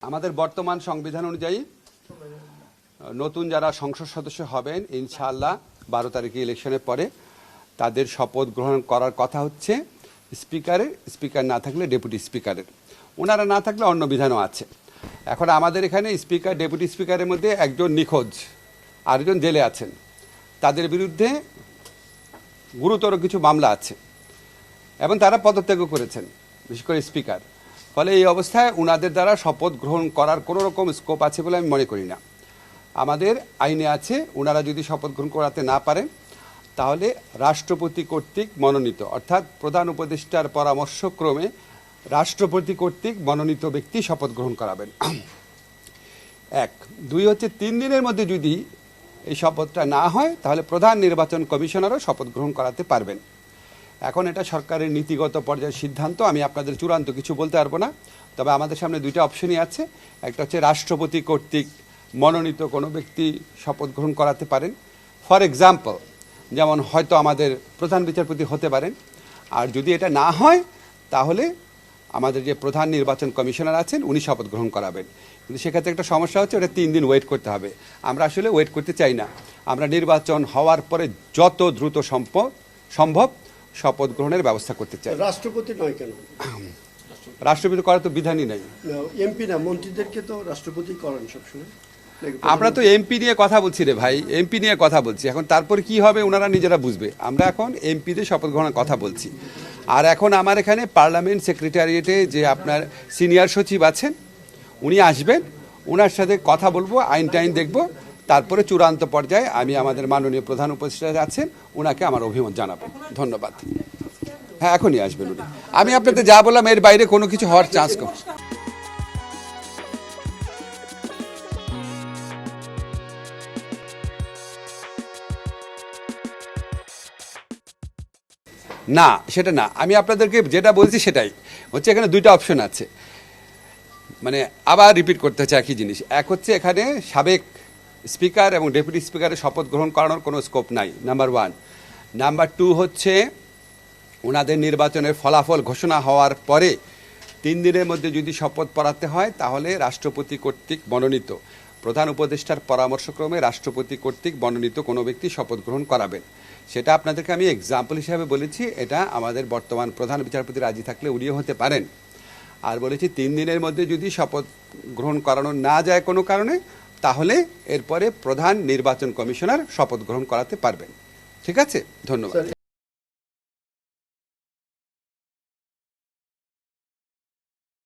আমাদের বর্তমান সংবিধান অনুযায়ী নতুন যারা সংসদ সদস্য হবেন ইনশাআল্লাহ 12 তারিখে ইলেকশনের পরে তাদের শপথ গ্রহণ করার কথা হচ্ছে স্পিকারের, স্পিকার না থাকলে ডেপুটি স্পিকারের, ওনারা না থাকলে অন্য বিধানও আছে। এখন আমাদের এখানে স্পিকার ডেপুটি স্পিকারের মধ্যে একজন নিখোঁজ, আরেকজন জেলে আছেন, তাদের বিরুদ্ধে গুরুতর কিছু মামলা আছে এবং তারা পদত্যাগও করেছেন, বিশেষ করে স্পিকার। ফলে এই অবস্থায় ওনাদের দ্বারা শপথ গ্রহণ করার কোনো রকম স্কোপ আছে বলে আমি মনে করি না। আমাদের আইনে আছে ওনারা যদি শপথ গ্রহণ করাতে না পারেন তাহলে রাষ্ট্রপতি কর্তৃক মনোনীত, অর্থাৎ প্রধান উপদেষ্টার পরামর্শক্রমে রাষ্ট্রপতি কর্তৃক মনোনীত ব্যক্তি শপথ গ্রহণ করাবেন। এক, দুই হচ্ছে 3 দিনের মধ্যে যদি এই শপথটা না হয় তাহলে প্রধান নির্বাচন কমিশনারও শপথ গ্রহণ করাতে পারবেন। এখন এটা সরকারের নীতিগত পর্যায়ের সিদ্ধান্ত, আমি আপনাদের চূড়ান্ত কিছু বলতে পারবো না। তবে আমাদের সামনে দুইটা অপশনই আছে, একটা হচ্ছে রাষ্ট্রপতি কর্তৃক মনোনীত কোনো ব্যক্তি শপথ গ্রহণ করাতে পারেন, ফর এক্সাম্পল যেমন হয়তো আমাদের প্রধান বিচারপতি হতে পারেন। আর যদি এটা না হয় তাহলে আমাদের যে প্রধান নির্বাচন কমিশনার আছেন উনি শপথ গ্রহণ করাবেন। কিন্তু সেক্ষেত্রে একটা সমস্যা হচ্ছে, ওটা 3 দিন ওয়েট করতে হবে। আমরা আসলে ওয়েট করতে চাই না, আমরা নির্বাচন হওয়ার পরে যত দ্রুত সম্ভব শপথ গ্রহণের ব্যবস্থা করতে চাই। রাষ্ট্রপতি নয় কেন? রাষ্ট্রপতি করার তো বিধানই নাই। এমপি না, মন্ত্রীদেরকে তো রাষ্ট্রপতি করেন সবসময়। আমরা তো এমপি নিয়ে কথা বলছি রে ভাই, এমপি নিয়ে কথা বলছি। এখন তারপরে কি হবে ওনারা নিজেরা বুঝবে। আমরা এখন এমপিদের শপথ গ্রহণের কথা বলছি। আর এখন আমার এখানে পার্লামেন্ট সেক্রেটারিয়েটে যে আপনার সিনিয়র সচিব আছেন উনি আসবেন, ওনার সাথে কথা বলবো, আইন টাইন দেখবো, তারপরে চূড়ান্ত পর্যায়ে আমি আমাদের মাননীয় প্রধান উপদেষ্টা আছেন ওনাকে আমার অভিমত জানাবো। ধন্যবাদ। হ্যাঁ, এখনই আসবেন উনি। আমি আপনাদের যা বললাম এর বাইরে কোনো কিছু হওয়ার চান্স কম না, সেটা না। আমি আপনাদেরকে যেটা বলছি সেটাই হচ্ছে, এখানে দুইটা অপশন আছে, মানে আবার রিপিট করতে চাই একই জিনিস। এক হচ্ছে এখানে সাবেক স্পিকার এবং ডেপুটি স্পিকারের শপথ গ্রহণ করানোর কোনো স্কোপ নাই, নাম্বার 1। নাম্বার 2 হচ্ছে ওনাদের নির্বাচনের ফলাফল ঘোষণা হওয়ার পরে 3 দিনের মধ্যে যদি শপথ পড়াতে হয় তাহলে রাষ্ট্রপতি কর্তৃক মনোনীত, প্রধান উপদেষ্টার পরামর্শক্রমে রাষ্ট্রপতি কর্তৃক মনোনীত কোনো ব্যক্তি শপথ গ্রহণ করাবেন। সেটা আপনাদেরকে আমি এক্সাম্পল হিসাবে বলেছি। এটা আমাদের বর্তমান প্রধান বিচারপতি রাজি থাকলে উনিও হতে পারেন। আর বলেছি 3 দিনের মধ্যে যদি শপথ গ্রহণ করানো না যায় কোনো কারণে তাহলে এরপরে প্রধান নির্বাচন কমিশনার শপথ গ্রহণ করাতে পারবেন। ঠিক আছে, ধন্যবাদ।